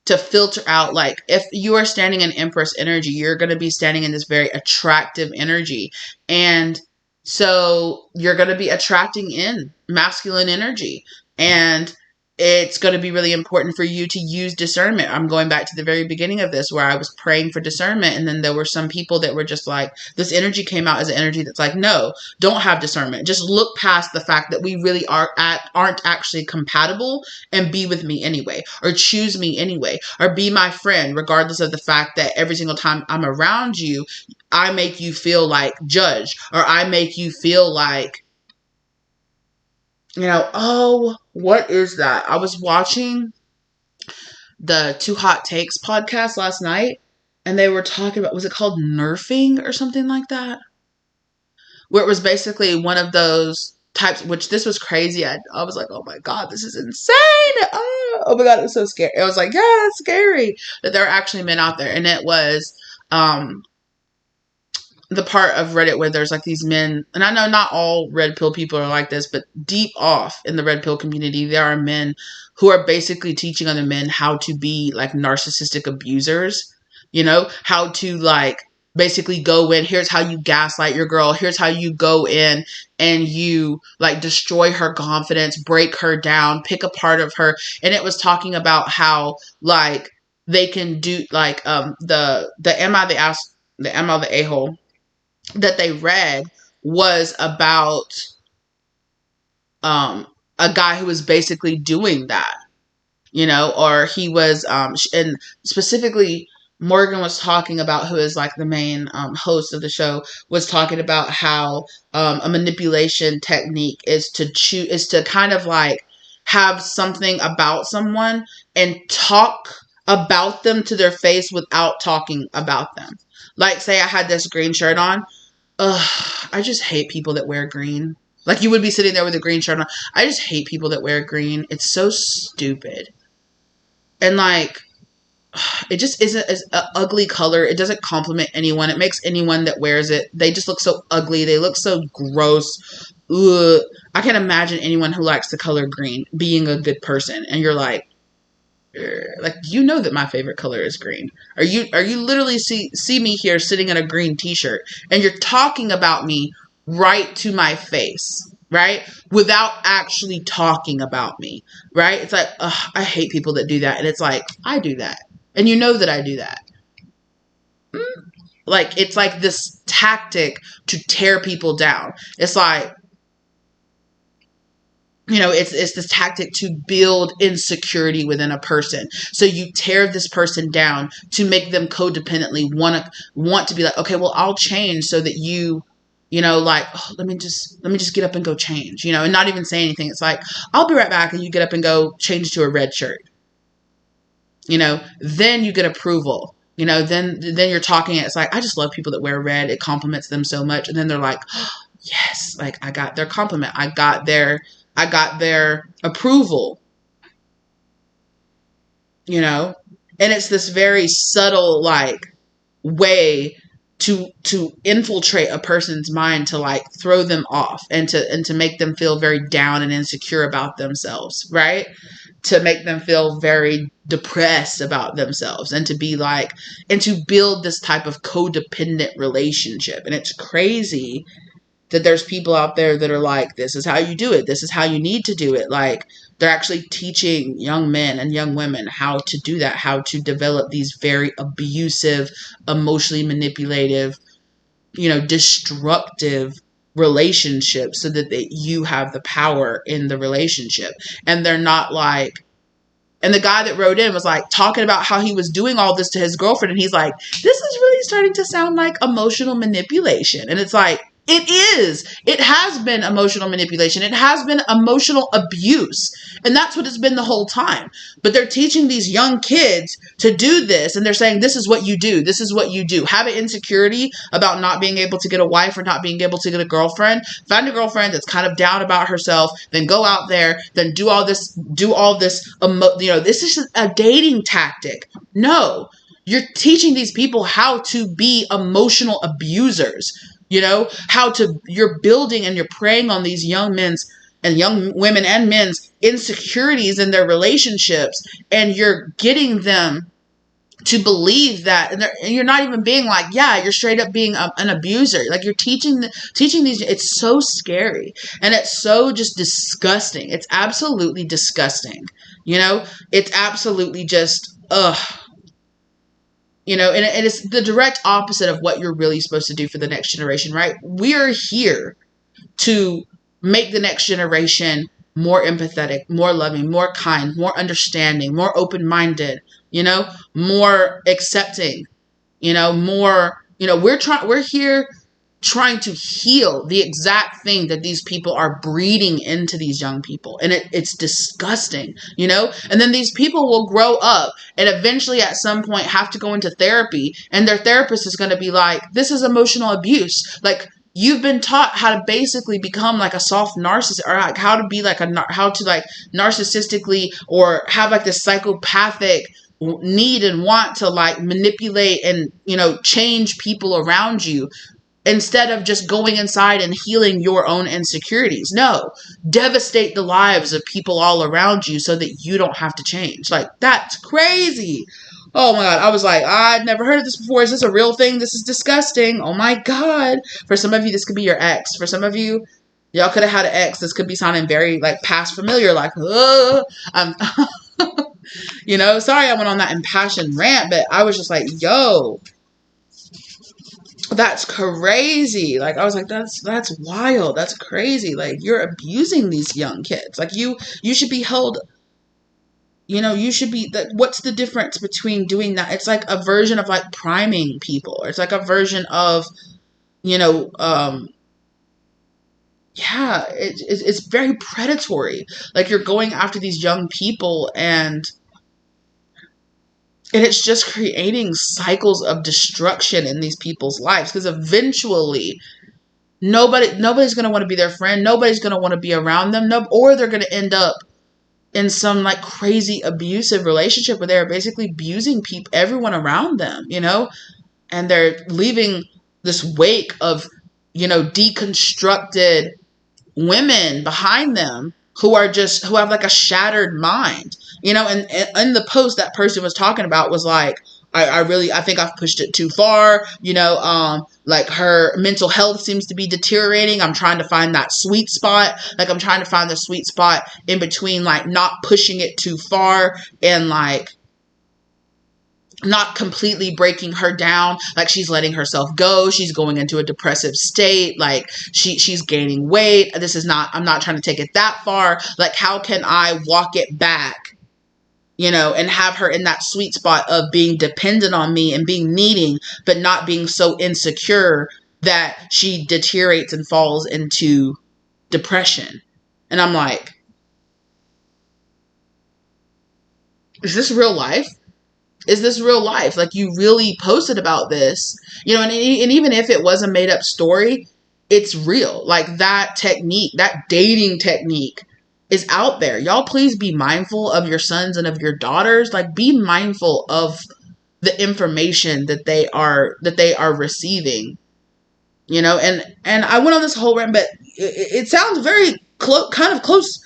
filter out, like, if you are standing in Empress energy, you're going to be standing in this very attractive energy. And so you're going to be attracting in masculine energy. And it's going to be really important for you to use discernment. I'm going back to the very beginning of this where I was praying for discernment. And then there were some people that were just like, this energy came out as an energy that's like, no, don't have discernment. Just look past the fact that we really aren't actually compatible and be with me anyway, or choose me anyway, or be my friend, regardless of the fact that every single time I'm around you, I make you feel like judged, or I make you feel like, you know, oh, what is that? I was watching the Too Hot Takes podcast last night, and they were talking about, was it called nerfing or something like that? Where it was basically one of those types, which this was crazy. I was like, oh my God, this is insane. Oh my God, it was so scary. It was like, yeah, it's scary that there are actually men out there. And it was, the part of Reddit where there's like these men, and I know not all red pill people are like this, but deep off in the red pill community, there are men who are basically teaching other men how to be like narcissistic abusers, you know, how to like basically go in, here's how you gaslight your girl, here's how you go in and you like destroy her confidence, break her down, pick a part of her. And it was talking about how like they can do like the Am I the A-hole that they read was about a guy who was basically doing that, you know, or he was and specifically Morgan was talking about, who is like the main host of the show, was talking about how a manipulation technique is to kind of like have something about someone and talk about them to their face without talking about them. Like, say I had this green shirt on. I just hate people that wear green. Like, you would be sitting there with a green shirt on. I just hate people that wear green. It's so stupid. And like, it just isn't an ugly color. It doesn't compliment anyone. It makes anyone that wears it, they just look so ugly. They look so gross. Ugh. I can't imagine anyone who likes the color green being a good person. And you're like, you know that my favorite color is green. Are you literally see me here sitting in a green t-shirt and you're talking about me right to my face, right? Without actually talking about me, right? It's like, I hate people that do that. And it's like, I do that. And you know that I do that. Like, it's like this tactic to tear people down. It's like, you know, it's this tactic to build insecurity within a person. So you tear this person down to make them codependently want to be like, okay, well, I'll change so that you know, like, oh, let me just get up and go change, you know, and not even say anything. It's like, I'll be right back, and you get up and go change to a red shirt. You know, then you get approval. You know, then you're talking. It's like, I just love people that wear red. It compliments them so much. And then they're like, oh, yes, like I got their compliment. I got their approval, you know, and it's this very subtle, like, way to infiltrate a person's mind, to like throw them off and to make them feel very down and insecure about themselves, right? To make them feel very depressed about themselves, and to be like, and to build this type of codependent relationship. And it's crazy that there's people out there that are like, this is how you do it. This is how you need to do it. Like, They're actually teaching young men and young women how to do that, how to develop these very abusive, emotionally manipulative, destructive relationships so that you have the power in the relationship. And they're not like, and the guy that wrote in was like talking about how he was doing all this to his girlfriend. And he's like, this is really starting to sound like emotional manipulation. And it's like, it is. It has been emotional manipulation. It has been emotional abuse. And that's what it's been the whole time. But they're teaching these young kids to do this. And they're saying, this is what you do. This is what you do. Have an insecurity about not being able to get a wife or not being able to get a girlfriend. Find a girlfriend that's kind of down about herself. Then go out there. Then do all this. This is just a dating tactic. No. You're teaching these people how to be emotional abusers. You're building and you're preying on these young men's and young women and men's insecurities in their relationships. And you're getting them to believe that, and you're not even being like, yeah, you're straight up being an abuser. Like you're teaching these, it's so scary. And it's so just disgusting. It's absolutely disgusting. It's absolutely just, ugh. And it's the direct opposite of what you're really supposed to do for the next generation, right? We are here to make the next generation more empathetic, more loving, more kind, more understanding, more open-minded, more accepting, we're here trying to heal the exact thing that these people are breeding into these young people. And it's disgusting, and then these people will grow up and eventually at some point have to go into therapy, and their therapist is going to be like, this is emotional abuse. Like, you've been taught how to basically become like a soft narcissist, or like how to be like how to like narcissistically or have like this psychopathic need and want to like manipulate and, change people around you, instead of just going inside and healing your own insecurities. No, devastate the lives of people all around you so that you don't have to change. Like, that's crazy. Oh my God. I was like, I'd never heard of this before. Is this a real thing? This is disgusting. Oh my God. For some of you, this could be your ex. For some of you, y'all could have had an ex. This could be sounding very like past familiar, like, I'm, sorry I went on that impassioned rant, but I was just like, yo, that's crazy. Like, I was like, that's wild. That's crazy. Like, you're abusing these young kids. Like, you should be held, you should be, what's the difference between doing that? It's like a version of like priming people. It's like a version of, it's very predatory. Like, you're going after these young people and it's just creating cycles of destruction in these people's lives, because eventually nobody's going to want to be their friend. Nobody's going to want to be around them. Or they're going to end up in some like crazy abusive relationship where they're basically abusing everyone around them, and they're leaving this wake of, deconstructed women behind them who have like a shattered mind. And in the post, that person was talking about was like, I think I've pushed it too far. Like, her mental health seems to be deteriorating. I'm trying to find that sweet spot. Like, I'm trying to find the sweet spot in between, like, not pushing it too far and like not completely breaking her down. Like, she's letting herself go. She's going into a depressive state. Like, she's gaining weight. I'm not trying to take it that far. Like, how can I walk it back? And have her in that sweet spot of being dependent on me and being needing, but not being so insecure that she deteriorates and falls into depression. And I'm like, is this real life? Is this real life? Like, you really posted about this, and even if it was a made up story, it's real. Like, that technique, that dating technique is out there. Y'all, please be mindful of your sons and of your daughters. Like, be mindful of the information that they are receiving, and I went on this whole rant, but it sounds very kind of close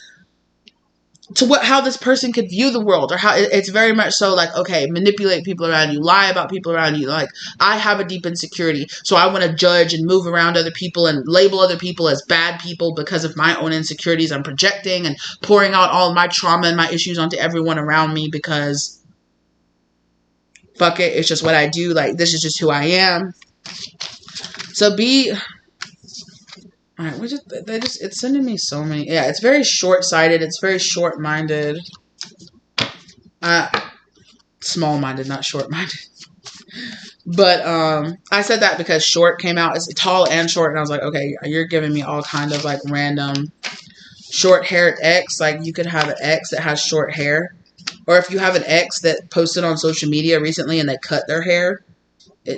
to how this person could view the world, or how it's very much so like, okay, manipulate people around you, lie about people around you. Like, I have a deep insecurity, so I want to judge and move around other people and label other people as bad people because of my own insecurities. I'm projecting and pouring out all of my trauma and my issues onto everyone around me because fuck it, it's just what I do. Like, this is just who I am. So all right, it's sending me so many. Yeah, it's very short-sighted. It's very short-minded. Small-minded, not short-minded. But I said that because short came out. It's tall and short, and I was like, okay, you're giving me all kind of like random short-haired ex. Like, you could have an ex that has short hair, or if you have an ex that posted on social media recently and they cut their hair,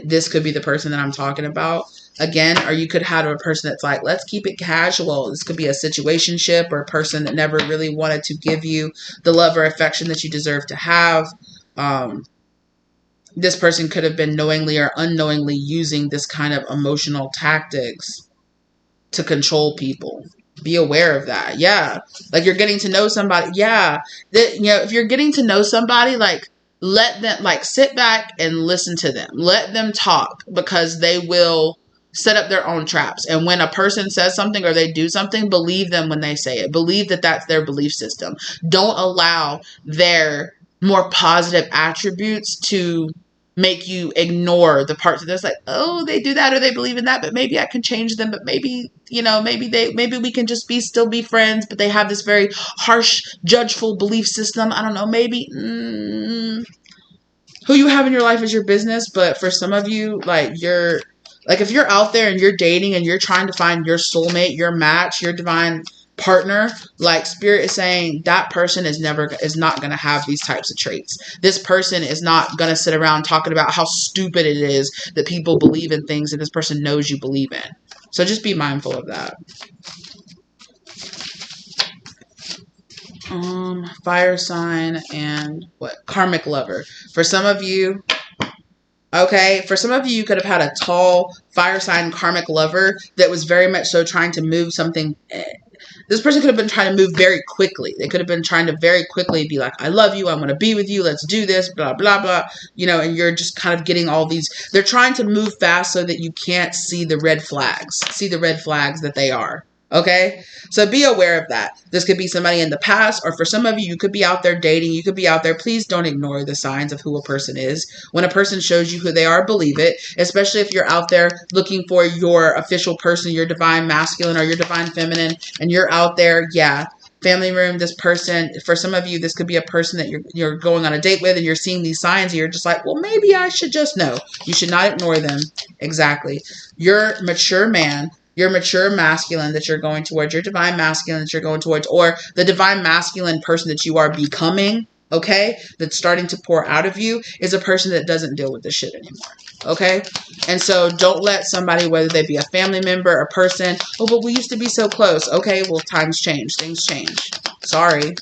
this could be the person that I'm talking about. Again, or you could have a person that's like, let's keep it casual. This could be a situationship, or a person that never really wanted to give you the love or affection that you deserve to have. This person could have been knowingly or unknowingly using this kind of emotional tactics to control people. Be aware of that. Yeah. Like, you're getting to know somebody. Yeah. If you're getting to know somebody, like, let them, like, sit back and listen to them. Let them talk, because they will set up their own traps. And when a person says something or they do something, believe them when they say it. Believe that that's their belief system. Don't allow their more positive attributes to make you ignore the parts of this, like, oh, they do that or they believe in that, but maybe I can change them, but maybe, maybe we can just still be friends, but they have this very harsh, judgeful belief system. I don't know, maybe who you have in your life is your business, but for some of you, if you're out there and you're dating and you're trying to find your soulmate, your match, your divine partner, like, Spirit is saying that person is not going to have these types of traits. This person is not going to sit around talking about how stupid it is that people believe in things that this person knows you believe in. So just be mindful of that. Fire sign and karmic lover. For some of you, you could have had a tall fire sign karmic lover that was very much so trying to move something. This person could have been trying to move very quickly. They could have been trying to very quickly be like, I love you, I want to be with you, let's do this, blah, blah, blah. And you're just kind of getting all these. They're trying to move fast so that you can't see the red flags. See the red flags that they are. Okay, so be aware of that. This could be somebody in the past, or for some of you, you could be out there dating. You could be out there. Please don't ignore the signs of who a person is. When a person shows you who they are, believe it, especially if you're out there looking for your official person, your divine masculine or your divine feminine, and you're out there, family room, this person, for some of you, this could be a person that you're going on a date with, and you're seeing these signs, and you're just like, well, maybe I should just know. You should not ignore them. Exactly. Your mature man, your mature masculine that you're going towards, your divine masculine that you're going towards, or the divine masculine person that you are becoming, okay, that's starting to pour out of you, is a person that doesn't deal with this shit anymore, okay? And so don't let somebody, whether they be a family member, a person, oh, but we used to be so close. Okay, well, times change. Things change. Sorry.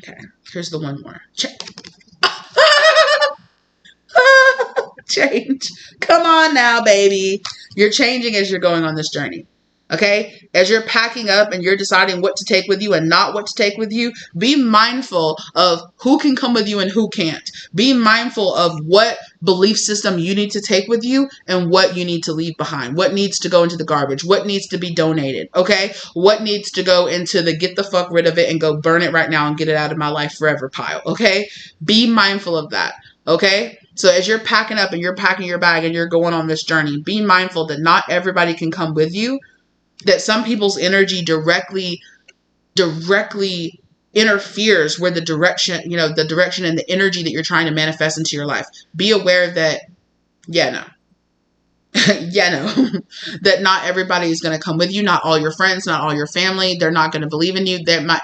Okay, here's the one more. Change. Come on now, baby. You're changing as you're going on this journey. Okay? As you're packing up and you're deciding what to take with you and not what to take with you, be mindful of who can come with you and who can't. Be mindful of what belief system you need to take with you and what you need to leave behind. What needs to go into the garbage? What needs to be donated? Okay? What needs to go into the get the fuck rid of it and go burn it right now and get it out of my life forever pile? Okay? Be mindful of that. Okay? So as you're packing up and you're packing your bag and you're going on this journey, be mindful that not everybody can come with you, that some people's energy directly interferes with the direction and the energy that you're trying to manifest into your life. Be aware that, that not everybody is going to come with you. Not all your friends, not all your family. They're not going to believe in you. They might...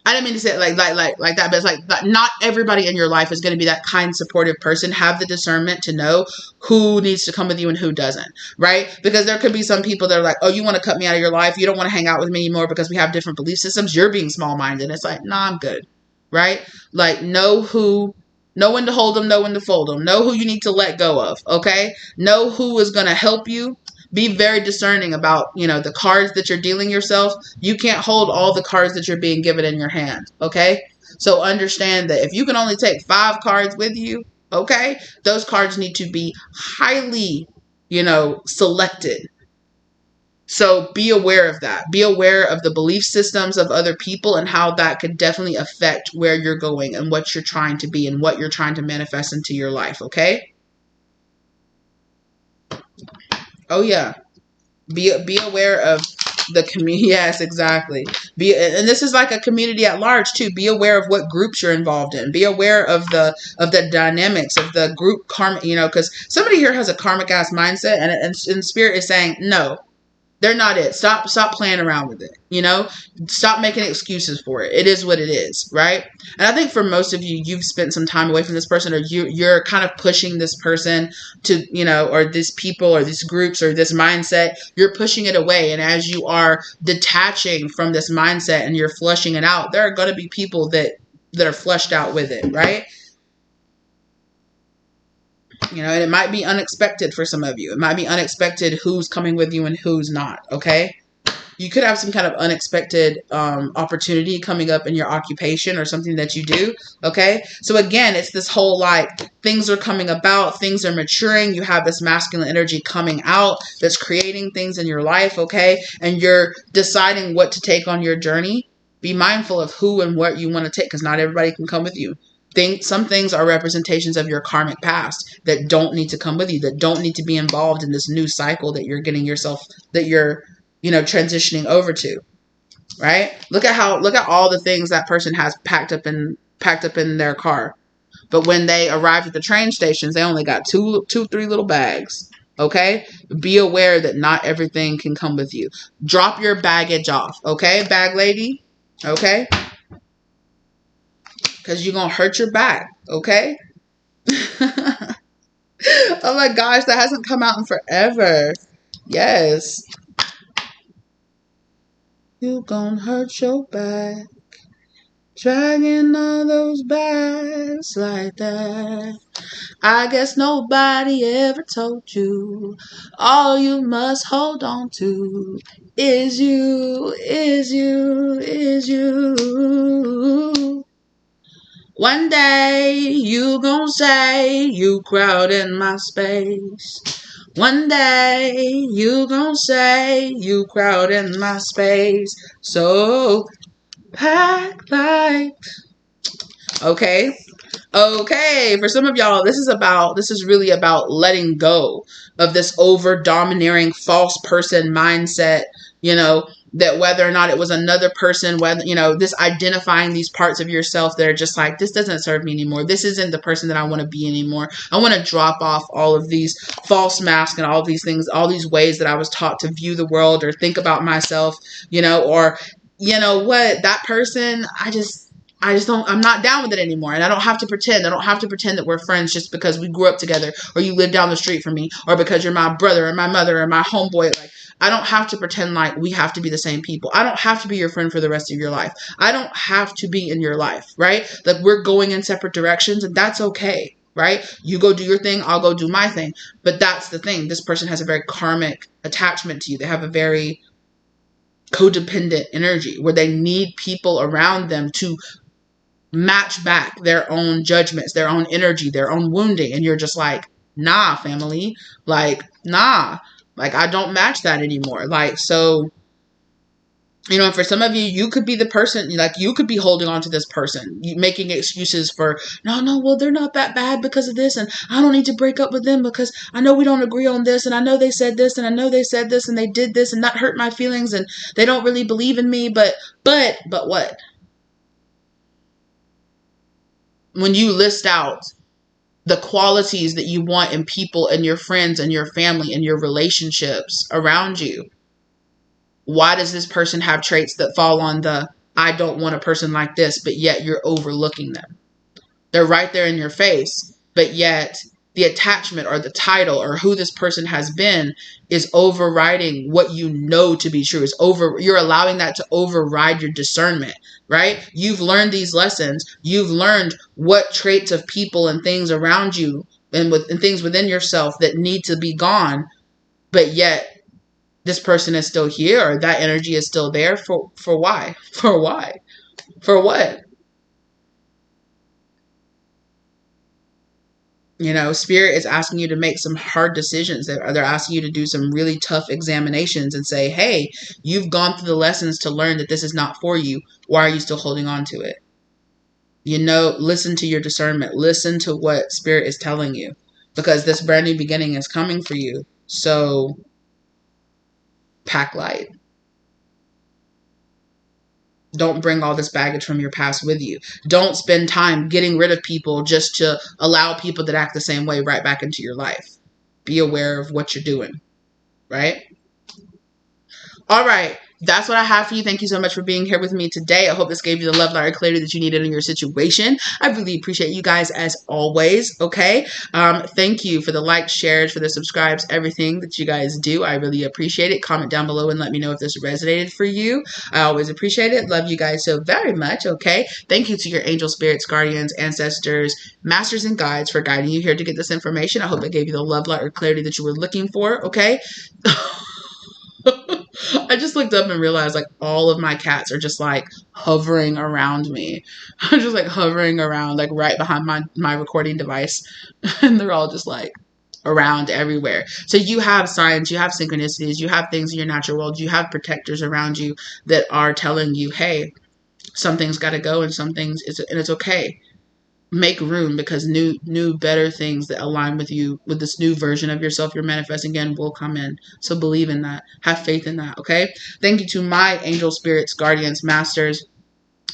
I didn't mean to say it like that, but it's like not everybody in your life is going to be that kind, supportive person. Have the discernment to know who needs to come with you and who doesn't, right? Because there could be some people that are like, oh, you want to cut me out of your life? You don't want to hang out with me anymore because we have different belief systems? You're being small-minded. It's like, nah, I'm good, right? Like, know when to hold them, know when to fold them. Know who you need to let go of, okay? Know who is going to help you, Be very discerning about, the cards that you're dealing yourself. You can't hold all the cards that you're being given in your hand. Okay. So understand that if you can only take 5 cards with you, okay, those cards need to be highly, selected. So be aware of that. Be aware of the belief systems of other people and how that could definitely affect where you're going and what you're trying to be and what you're trying to manifest into your life. Okay. Oh yeah. Be aware of the community. Yes, exactly. And this is like a community at large too. Be aware of what groups you're involved in. Be aware of the dynamics of the group karma. Because somebody here has a karmic ass mindset, and spirit is saying no. They're not it. Stop playing around with it. Stop making excuses for it. It is what it is, right? And I think for most of you, you've spent some time away from this person, or you're kind of pushing this person to, or these people or these groups or this mindset. You're pushing it away. And as you are detaching from this mindset and you're flushing it out, there are going to be people that are flushed out with it, right? And it might be unexpected for some of you. It might be unexpected who's coming with you and who's not, okay? You could have some kind of unexpected opportunity coming up in your occupation or something that you do, okay? So again, it's this whole things are coming about, things are maturing, you have this masculine energy coming out that's creating things in your life, okay? And you're deciding what to take on your journey. Be mindful of who and what you want to take, because not everybody can come with you. Some things are representations of your karmic past that don't need to come with you, that don't need to be involved in this new cycle that you're transitioning over to, right? Look at all the things that person has packed up in their car. But when they arrived at the train stations, they only got 3 little bags. Okay? Be aware that not everything can come with you. Drop your baggage off. Okay, bag lady? Okay? Because you're going to hurt your back, okay? Oh my gosh, that hasn't come out in forever. Yes. You're going to hurt your back. Dragging all those bags like that. I guess nobody ever told you. All you must hold on to is you, is you, is you. One day you gon' say you crowding my space. One day you gon' say you crowding my space. So pack light. Okay. For some of y'all, this is really about letting go of this over domineering false person mindset, that whether or not it was another person, whether, this identifying these parts of yourself that are just like, this doesn't serve me anymore. This isn't the person that I want to be anymore. I want to drop off all of these false masks and all of these things, all these ways that I was taught to view the world or think about myself, or, what, that person, I just don't, I'm not down with it anymore. And I don't have to pretend. I don't have to pretend that we're friends just because we grew up together or you live down the street from me or because you're my brother or my mother or my homeboy. I don't have to pretend like we have to be the same people. I don't have to be your friend for the rest of your life. I don't have to be in your life, right? We're going in separate directions, and that's okay, right? You go do your thing, I'll go do my thing. But that's the thing. This person has a very karmic attachment to you. They have a very codependent energy where they need people around them to match back their own judgments, their own energy, their own wounding. And you're just like, nah, family, nah. I don't match that anymore. So, for some of you, you could be the person, you could be holding on to this person, making excuses for, no, well, they're not that bad because of this. And I don't need to break up with them because I know we don't agree on this. And I know they said this and I know they said this and they did this and that hurt my feelings and they don't really believe in me. But what? When you list out the qualities that you want in people and your friends and your family and your relationships around you, why does this person have traits that fall on the I don't want a person like this, but yet you're overlooking them? They're right there in your face, but yet the attachment or the title or who this person has been is overriding what you know to be true. You're allowing that to override your discernment, right? You've learned these lessons. You've learned what traits of people and things around you and things within yourself that need to be gone, but yet this person is still here, or that energy is still there. For why? For why? For what? Spirit is asking you to make some hard decisions. They're asking you to do some really tough examinations and say, hey, you've gone through the lessons to learn that this is not for you. Why are you still holding on to it? Listen to your discernment. Listen to what Spirit is telling you, because this brand new beginning is coming for you. So pack light. Don't bring all this baggage from your past with you. Don't spend time getting rid of people just to allow people that act the same way right back into your life. Be aware of what you're doing, right? All right. That's what I have for you. Thank you so much for being here with me today. I hope this gave you the love, light, or clarity that you needed in your situation. I really appreciate you guys as always. Okay. Thank you for the likes, shares, for the subscribes, everything that you guys do. I really appreciate it. Comment down below and let me know if this resonated for you. I always appreciate it. Love you guys so very much. Okay. Thank you to your angel spirits, guardians, ancestors, masters, and guides for guiding you here to get this information. I hope it gave you the love, light, or clarity that you were looking for. Okay. I just looked up and realized like all of my cats are just like hovering around me. I'm just like hovering around like right behind my recording device. And they're all just like around everywhere. So you have signs, you have synchronicities, you have things in your natural world, you have protectors around you that are telling you, hey, something's got to go and it's okay. Make room, because new better things that align with you, with this new version of yourself you're manifesting again, will come in. So believe in that. Have faith in that. Okay. Thank you to my angel spirits, guardians, masters,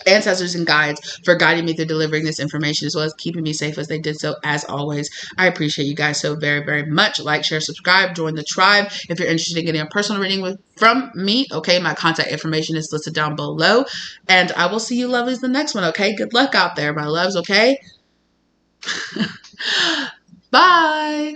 ancestors, and guides for guiding me through delivering this information, as well as keeping me safe as they did so, as always. I appreciate you guys so very, very much. Like, share, subscribe, join the tribe if you're interested in getting a personal reading from me. Okay, my contact information is listed down below, and I will see you lovelies the next one. Okay, good luck out there, my loves. Okay. Bye.